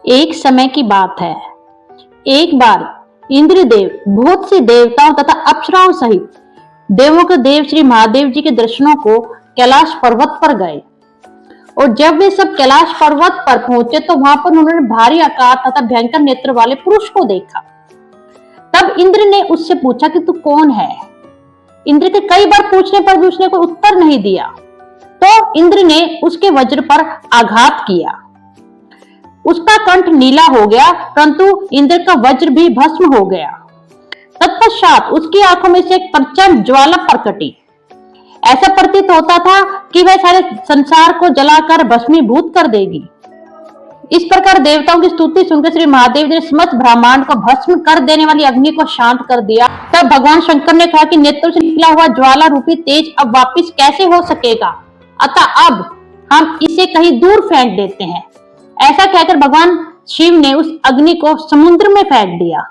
एक समय की बात है। एक बार इंद्रदेव बहुत से देवताओं तथा अप्सराओं सहित देवों के देव श्री महादेव जी के दर्शनों को कैलाश पर्वत पर गए। और जब वे सब कैलाश पर्वत पर पहुंचे तो वहां पर उन्होंने भारी आकार तथा भयंकर नेत्र वाले पुरुष को देखा। तब इंद्र ने उससे पूछा कि तू कौन है। इंद्र के कई बार पूछने पर भी उसने कोई उत्तर नहीं दिया। तो इंद्र ने उसके वज्र पर आघात किया। उसका कंठ नीला हो गया, परंतु इंद्र का वज्र भी भस्म हो गया। तत्पश्चात उसकी आंखों में से एक प्रचंड ज्वाला प्रकटी। ऐसा प्रतीत होता था कि वह सारे संसार को जलाकर भस्मीभूत कर देगी। इस प्रकार देवताओं की स्तुति सुनकर श्री महादेव ने समस्त ब्रह्मांड को भस्म कर देने वाली अग्नि को शांत कर दिया। तब भगवान शंकर ने कहा कि नेत्रों से निकला हुआ ज्वाला रूपी तेज अब वापिस कैसे हो सकेगा, अतः अब हम इसे कहीं दूर फेंक देते हैं। ऐसा कहकर भगवान शिव ने उस अग्नि को समुद्र में फेंक दिया।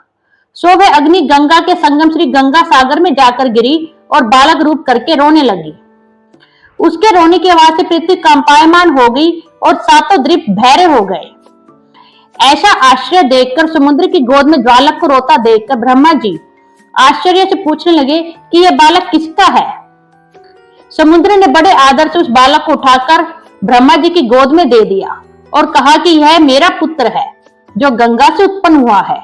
सो वह अग्नि गंगा के संगम श्री गंगा सागर में जाकर गिरी और बालक रूप करके रोने लगी। उसके रोने की आवाज से पृथ्वी कंपायमान हो गई और सातों द्वीप बहरे हो गए। ऐसा आश्चर्य देखकर समुद्र की गोद में ज्वालक को रोता देखकर ब्रह्मा जी आश्चर्य से पूछने लगे कि यह बालक किसका है। समुद्र ने बड़े आदर से उस बालक को उठाकर ब्रह्मा जी की गोद में दे दिया और कहा कि यह मेरा पुत्र है जो गंगा से उत्पन्न हुआ है,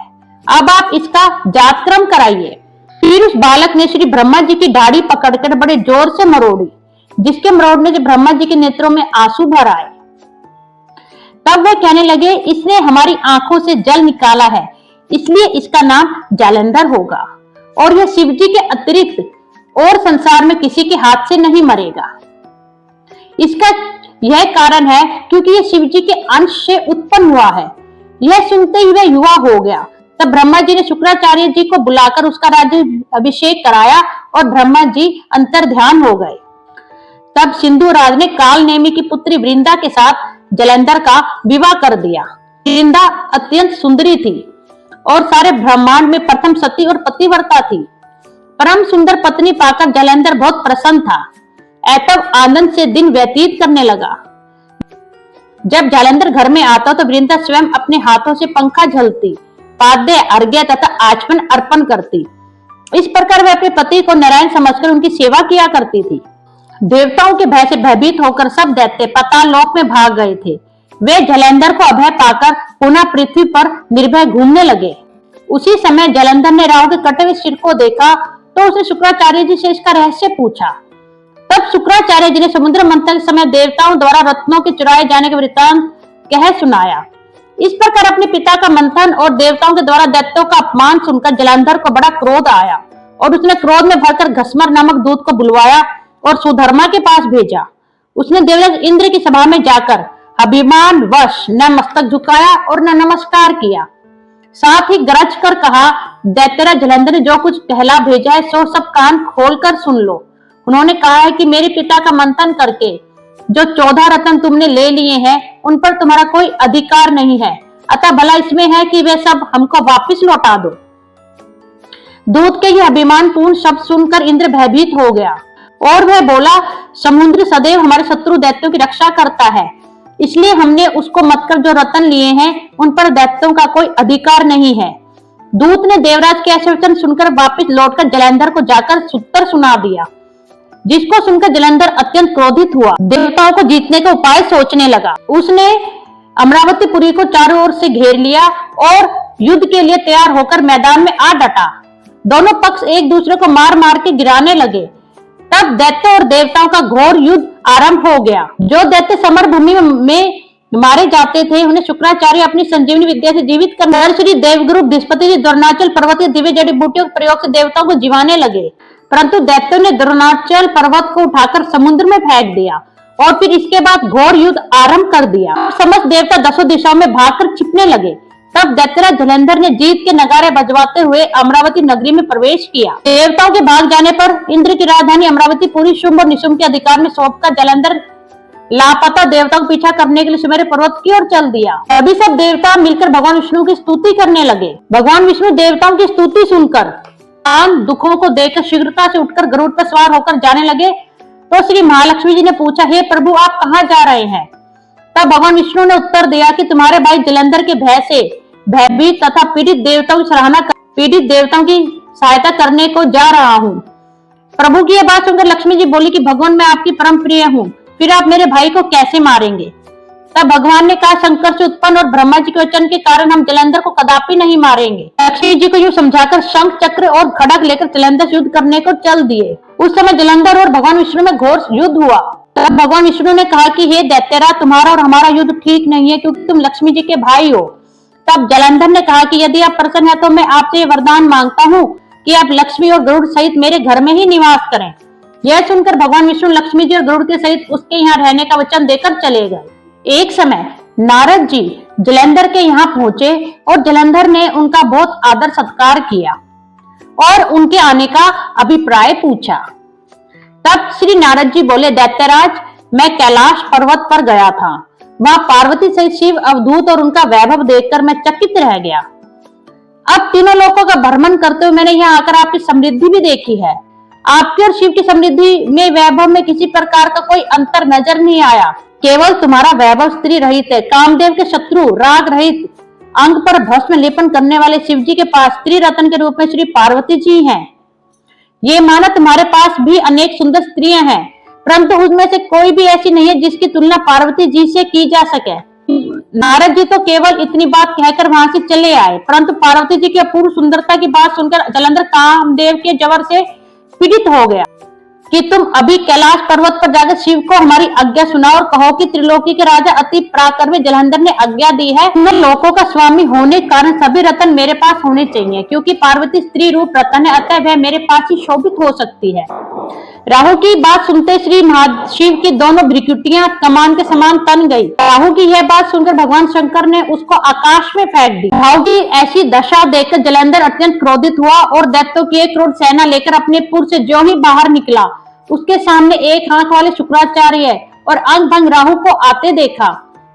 अब आप इसका जातक्रम कराइए। फिर उस बालक ने श्री ब्रह्मा जी की दाढ़ी पकड़कर बड़े जोर से मरोड़ी, जिसके मरोड़ने से ब्रह्मा जी के नेत्रों में आंसू भर आए। तब वे कहने लगे, इसने हमारी आंखों से जल निकाला है, इसलिए इसका नाम जालंधर होगा और यह शिव जी के अतिरिक्त और संसार में किसी के हाथ से नहीं मरेगा। इसका यह कारण है क्योंकि यह शिव जी के अंश से उत्पन्न हुआ है। यह सुनते ही वह युवा हो गया। तब ब्रह्मा जी ने शुक्राचार्य जी को बुलाकर उसका राज्य अभिषेक कराया और ब्रह्मा जी अंतर ध्यान हो गए। तब सिंधु राज ने काल नेमी की पुत्री वृंदा के साथ जलंधर का विवाह कर दिया। वृंदा अत्यंत सुंदरी थी और सारे ब्रह्मांड में प्रथम सती और पतिव्रता थी। परम सुंदर पत्नी पाकर जलंधर बहुत प्रसन्न था एवं आनंद से दिन व्यतीत करने लगा। जब जालंधर घर में आता तो वृंदा स्वयं अपने हाथों से पंखा झलती, पाद्य अर्घ्य तथा आचमन अर्पण करती। इस प्रकार वह अपने पति को नारायण समझकर उनकी सेवा किया करती थी। देवताओं के भय से भयभीत होकर सब दैत्य पाताल लोक में भाग गए थे। वे जलंधर को अभय पाकर पुनः पृथ्वी पर निर्भय घूमने लगे। उसी समय जलंधर ने राहु के कटे हुए सिर को देखा तो उसने शुक्राचार्य जी से इसका रहस्य पूछा। तब शुक्राचार्य जी ने समुद्र मंथन के समय देवताओं द्वारा रत्नों के चुराए जाने के वृत्तांत कह सुनाया। इस प्रकार अपने पिता का मंथन और देवताओं के द्वारा दैत्यों का अपमान सुनकर जलंधर को बड़ा क्रोध आया और उसने क्रोध में भरकर घसमर नामक दूत को बुलवाया और सुधर्मा के पास भेजा। उसने देवराज इंद्र की सभा में जाकर अभिमान वश न मस्तक झुकाया और न नमस्कार किया। साथ ही गरज कर कहा, दैत्यराज जलंधर ने जो कुछ कहला भेजा है सो सब कान खोलकर सुन लो। उन्होंने कहा है कि मेरे पिता का मंथन करके जो 14 रत्न तुमने ले लिए हैं उन पर तुम्हारा कोई अधिकार नहीं है, अतः भला इसमें है कि वे सब हमको वापस लौटा दो। दूत के ये अभिमान पूर्ण शब्द सुनकर इंद्र भयभीत हो गया और वह बोला, समुद्र सदैव हमारे शत्रु दैत्यों की रक्षा करता है, इसलिए हमने उसको मत कर जो रत्न लिए हैं उन पर दैत्यों का कोई अधिकार नहीं है। दूत ने देवराज के ऐसे वचन सुनकर वापस लौटकर जलंधर को जाकर उत्तर सुना दिया, जिसको सुनकर जलंधर अत्यंत क्रोधित हुआ। देवताओं को जीतने का उपाय सोचने लगा। उसने अमरावतीपुरी को चारों ओर से घेर लिया और युद्ध के लिए तैयार होकर मैदान में आ डटा। दोनों पक्ष एक दूसरे को मार मार के गिराने लगे। तब दैत्य और देवताओं का घोर युद्ध आरंभ हो गया। जो दैत्य समर भूमि में मारे जाते थे उन्हें शुक्राचार्य अपनी संजीवनी विद्या से जीवित कर श्री देवगुरु बृहस्पति जी द्रोणाचल पर्वत के दिव्य जड़ी बूटियों के प्रयोग से देवताओं को जीवाने लगे, परंतु दैत्यों ने द्रोणाचल पर्वत को उठाकर समुद्र में फेंक दिया और फिर इसके बाद घोर युद्ध आरंभ कर दिया। समस्त देवता दसों दिशाओं में भागकर छिपने लगे। तब दैत्यराज जलंधर ने जीत के नगारे बजवाते हुए अमरावती नगरी में प्रवेश किया। देवताओं के भाग जाने पर इंद्र की राजधानी अमरावती पूरी शुंभ और निशुंभ के अधिकार में सौंपकर जलंधर लापता देवताओं को पीछा करने के लिए सुमेरु पर्वत की ओर चल दिया। अभी सब देवता मिलकर भगवान विष्णु की स्तुति करने लगे। भगवान विष्णु देवताओं की स्तुति सुनकर दुखों को देखकर शीघ्रता से उठकर गरुड़ पर सवार होकर जाने लगे। तो श्री महालक्ष्मी जी ने पूछा, हे प्रभु आप कहाँ जा रहे हैं? तब भगवान विष्णु ने उत्तर दिया कि तुम्हारे भाई जलंधर के भय से भयभीत तथा पीड़ित देवताओं की सहायता करने को जा रहा हूँ। प्रभु की यह बात सुनकर लक्ष्मी जी बोली कि भगवान मैं आपकी परम प्रिय हूँ, फिर आप मेरे भाई को कैसे मारेंगे? तब भगवान ने कहा शंकर से उत्पन्न और ब्रह्मा जी के वचन के कारण हम जलंधर को कदापि नहीं मारेंगे। लक्ष्मी जी को यूं समझाकर शंख चक्र और खड़ग लेकर जलंधर से युद्ध करने को चल दिए। उस समय जलंधर और भगवान विष्णु में घोर युद्ध हुआ। तब भगवान विष्णु ने कहा कि हे दैत्यराज, तुम्हारा और हमारा युद्ध ठीक नहीं है क्योंकि तुम लक्ष्मी जी के भाई हो। तब जलंधर ने कहा कि यदि आप प्रसन्न हैं तो मैं आपसे ये वरदान मांगता हूँ कि आप लक्ष्मी और गरुड़ सहित मेरे घर में ही निवास करें। यह सुनकर भगवान विष्णु लक्ष्मी जी और गरुड़ के सहित उसके यहाँ रहने का वचन देकर चले गए। एक समय नारद जी जलंधर के यहाँ पहुंचे और जलंधर ने उनका बहुत आदर सत्कार किया और उनके आने का अभिप्राय पूछा। तब श्री नारद जी बोले, दैत्यराज, मैं कैलाश पर्वत पर गया था। वहां पार्वती सहित शिव, अवधूत और उनका वैभव देखकर मैं चकित रह गया। अब तीनों लोकों का भ्रमण करते हुए मैंने यहाँ आकर आपकी समृद्धि भी देखी है। आपकी और शिव की समृद्धि में, वैभव में किसी प्रकार का कोई अंतर नजर नहीं आया। केवल तुम्हारा वैभव स्त्री रहित है। कामदेव के शत्रु, राग रहित, अंग पर भस्म लेपन करने वाले शिव जी के पास स्त्री रत्न के रूप में श्री पार्वती जी हैं। ये माना तुम्हारे पास भी अनेक सुंदर स्त्रियां हैं, परंतु उसमें से कोई भी ऐसी नहीं है जिसकी तुलना पार्वती जी से की जा सके। नारद जी तो केवल इतनी बात कहकर वहां से चले आए, परंतु पार्वती जी की अपूर्व सुंदरता की बात सुनकर जलंधर कामदेव के जबर से पीड़ित हो गया कि तुम अभी कैलाश पर्वत पर जाकर शिव को हमारी आज्ञा सुनाओ और कहो कि त्रिलोकी के राजा अति पराक्रमी जलंधर ने आज्ञा दी है, मैं लोकों का स्वामी होने के कारण सभी रत्न मेरे पास होने चाहिए, क्योंकि पार्वती स्त्री रूप रत्न है, अतः वह मेरे पास ही शोभित हो सकती है। राहु की बात सुनते श्री महाशिव की दोनों भ्रिकुटियां कमान के समान तन गई। राहु की यह बात सुनकर भगवान शंकर ने उसको आकाश में फेंक दी। राहु की ऐसी दशा देखकर जलंधर अत्यंत क्रोधित हुआ और दैत्यों की 1 करोड़ सेना लेकर अपने पुर से ज्यों ही बाहर निकला, उसके सामने एक आंख वाले शुक्राचार्य और अंग भंग राहु को आते देखा।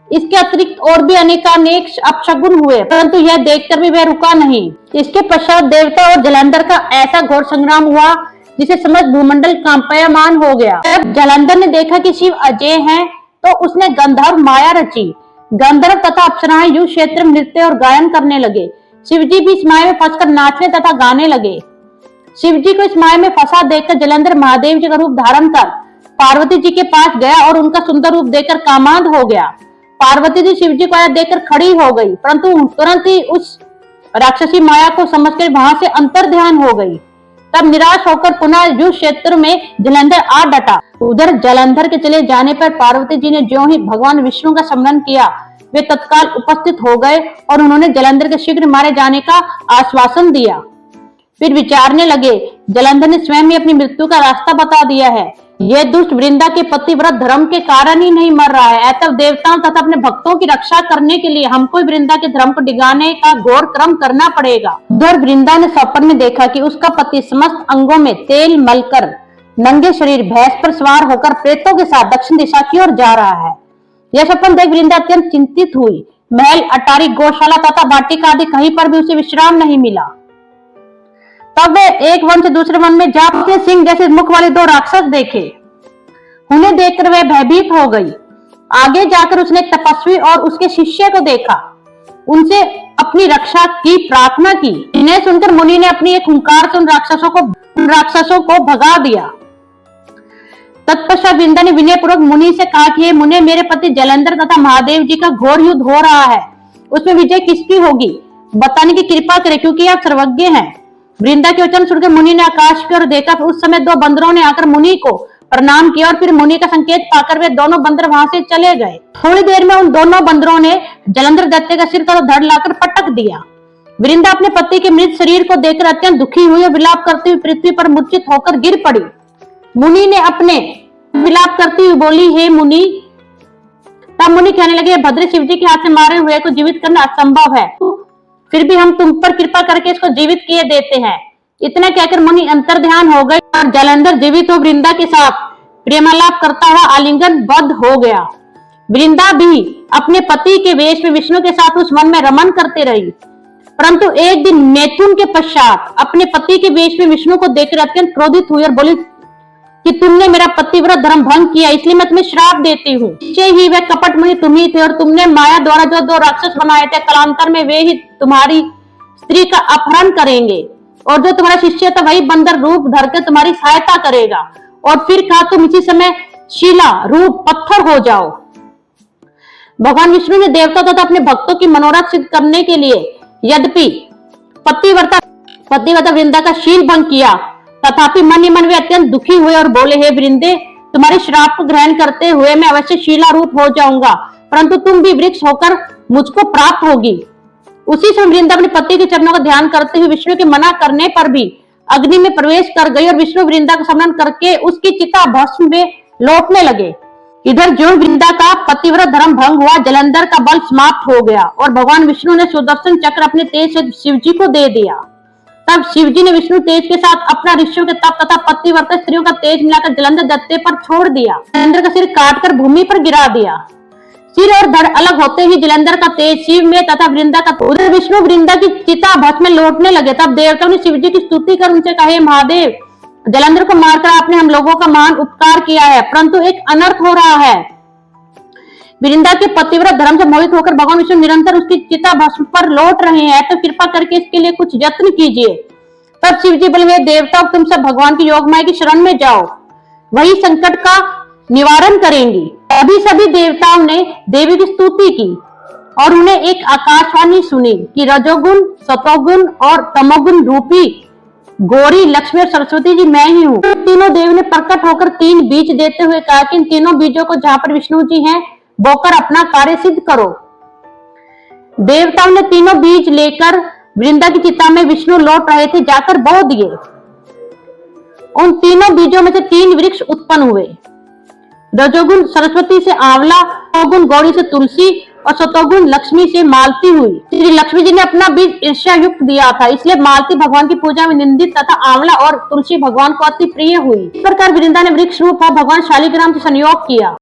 इसके अतिरिक्त और भी अनेकानेक अपशगुन हुए, परंतु यह देखकर भी वह रुका नहीं। इसके पश्चात देवता और जलंधर का ऐसा घोर संग्राम हुआ जिसे समझ भूमंडल कांपयमान हो गया। जब जलंधर ने देखा कि शिव अजय हैं, तो उसने गंधर्व माया रची। गंधर्व तथा अप्सराएं युद्ध क्षेत्र में नृत्य और गायन करने लगे। शिवजी भी इस माया में फंसकर नाचने तथा गाने लगे। शिवजी को इस माया में फंसा देखकर जलंधर महादेव जी का रूप धारण कर पार्वती जी के पास गया और उनका सुंदर रूप देखकर कामांध हो गया। पार्वती जी शिवजी को आया देखकर खड़ी हो गई, परंतु तुरंत ही उस राक्षसी माया को समझकर वहां से अंतर ध्यान हो गई। तब निराश होकर पुनः युद्ध क्षेत्र में जलंधर आ डटा। उधर जलंधर के चले जाने पर पार्वती जी ने ज्यों ही भगवान विष्णु का स्मरण किया, वे तत्काल उपस्थित हो गए और उन्होंने जलंधर के शीघ्र मारे जाने का आश्वासन दिया। फिर विचारने लगे, जलंधर ने स्वयं ही अपनी मृत्यु का रास्ता बता दिया है। यह दुष्ट वृंदा के पतिव्रत धर्म के कारण ही नहीं मर रहा है, अतः देवताओं तथा अपने भक्तों की रक्षा करने के लिए हमको वृंदा के धर्म को डिगाने का घोर क्रम करना पड़ेगा। उधर वृंदा ने स्वप्न में देखा कि उसका पति समस्त अंगों में तेल मलकर नंगे शरीर भैंस पर सवार होकर प्रेतों के साथ दक्षिण दिशा की ओर जा रहा है। यह स्वप्न देख वृंदा अत्यंत चिंतित हुई। महल, अटारी, गौशाला तथा वाटिका आदि कहीं पर भी उसे विश्राम नहीं मिला। तब वे एक वन से दूसरे वन में जा पहुंचे। सिंह जैसे मुख वाले 2 राक्षस देखे। उन्हें देखकर वह भयभीत हो गई। आगे जाकर उसने एक तपस्वी और उसके शिष्य को देखा, उनसे अपनी रक्षा की प्रार्थना की। इन्हें सुनकर मुनि ने अपनी एक हुंकार से उन राक्षसों को भगा दिया। तत्पश्चात वृंदा ने विनय पूर्वक मुनि से कहा कि हे मुने, मेरे पति जलंधर तथा महादेव जी का घोर युद्ध हो रहा है, उसमें विजय किसकी होगी बताने की कृपा करें, क्योंकि आप सर्वज्ञ हैं। वृंदा के वचन सुनकर मुनि ने आकाश की ओर देखा। उस समय 2 बंदरों ने आकर मुनि को प्रणाम किया और फिर मुनि का संकेत पाकर वे दोनों बंदर वहां से चले गए। थोड़ी देर में उन दोनों बंदरों ने जलंधर दैत्य का सिर का धड़ लाकर पटक दिया। वृंदा अपने पति के मृत शरीर को देखकर अत्यंत दुखी हुई और विलाप करती हुई पृथ्वी पर मूर्छित होकर गिर पड़ी। मुनि ने अपने विलाप करती हुई बोली, हे मुनि। तब मुनि कहने लगे, भद्र शिव जी के हाथ से मारे हुए को जीवित करना असंभव है, फिर भी हम तुम पर कृपा करके इसको जीवित किए देते हैं। इतना कहकर मुनि अंतर ध्यान हो गए और जलंधर जीवित हो वृंदा के साथ प्रेमालाप करता हुआ आलिंगनबद्ध हो गया। वृंदा भी अपने पति के वेश में विष्णु के साथ उस वन में रमन करते रही, परंतु एक दिन मैथुन के पश्चात अपने पति के वेश में विष्णु को देखकर अत्यंत क्रोधित हुई और बोली, कि तुमने मेरा पतिव्रत धर्म भंग किया, इसलिए मैं तुम्हें श्राप देती हूँ। निश्चय ही वह कपट मुनि तुम ही थे और तुमने माया द्वारा जो 2 राक्षस बनाए थे, कालांतर में वे ही तुम्हारी स्त्री का अपहरण करेंगे और जो तुम्हारा शिष्य था वही बंदर रूप धर के तुम्हारी सहायता करेगा। और फिर कहा तुम इसी समय शिला रूप पत्थर हो जाओ। भगवान विष्णु ने देवता तथा अपने भक्तों की मनोरथ सिद्ध करने के लिए यद्यपि पतिव्रता वृंदा का शील भंग किया, तथापि मन ही मन वे अत्यंत दुखी हुए और बोले, हे वृंदे, तुम्हारे श्राप को ग्रहण करते हुए मैं अवश्य शीला रूप हो जाऊंगा, परंतु तुम भी वृक्ष होकर मुझको प्राप्त होगी। उसी समय वृंदा अपने पति के चरणों का ध्यान करते हुए विष्णु के मना करने पर भी अग्नि में प्रवेश कर गई और विष्णु वृंदा का स्मरण करके उसकी चिता भस्म में लौटने लगे। इधर जो वृंदा का पतिव्रत धर्म भंग हुआ, जलंधर का बल समाप्त हो गया और भगवान विष्णु ने सुदर्शन चक्र अपने तेज से शिव जी को दे दिया। तब शिव जी ने विष्णु तेज के साथ अपना ऋषियों के तप तथा पतिव्रत स्त्रियों का तेज मिलाकर जलंधर दत्ते पर छोड़ दिया। जलंधर का सिर काटकर भूमि पर गिरा दिया। सिर और धड़ अलग होते ही जलंधर का तेज शिव में तथा वृंदा का उधर विष्णु वृंदा की चिता भस्म में लौटने लगे। तब देवताओं ने शिव जी की स्तुति कर उनसे कहे, महादेव, जलंधर को मारकर आपने हम लोगों का महान उपकार किया है, परंतु एक अनर्थ हो रहा है। वृंदा के पतिव्रत धर्म से मोहित होकर भगवान विष्णु निरंतर उसकी चिता भस्म पर लौट रहे हैं, तो कृपा करके इसके लिए कुछ यत्न कीजिए। तब शिव जी बोले, देवता, तुम सब भगवान की योग माया की शरण में जाओ, वही संकट का निवारण करेंगी। अभी सभी देवताओं ने देवी की स्तुति की और उन्हें एक आकाशवाणी सुनी कि रजोगुण, सतोगुण और तमोगुण रूपी गौरी, लक्ष्मी और सरस्वती जी मैं ही हूँ। तीनों देव ने प्रकट होकर 3 बीज देते हुए कहा कि इन तीनों बीजों को जहां पर विष्णु जी हैं बोकर अपना कार्य सिद्ध करो। देवताओं ने तीनों बीज लेकर वृंदा की चिता में विष्णु लौट रहे थे जाकर बो दिए। उन तीनों बीजों में से 3 वृक्ष उत्पन्न हुए। रजोगुण सरस्वती से आंवला, तमोगुण गौरी से तुलसी और सतोगुण लक्ष्मी से मालती हुई। श्री लक्ष्मी जी ने अपना बीज ईर्ष्या युक्त दिया था, इसलिए मालती भगवान की पूजा में निंदित तथा आंवला और तुलसी भगवान को अति प्रिय हुई। इस प्रकार वृंदा ने वृक्ष रूप भगवान शालिग्राम से संयोग किया।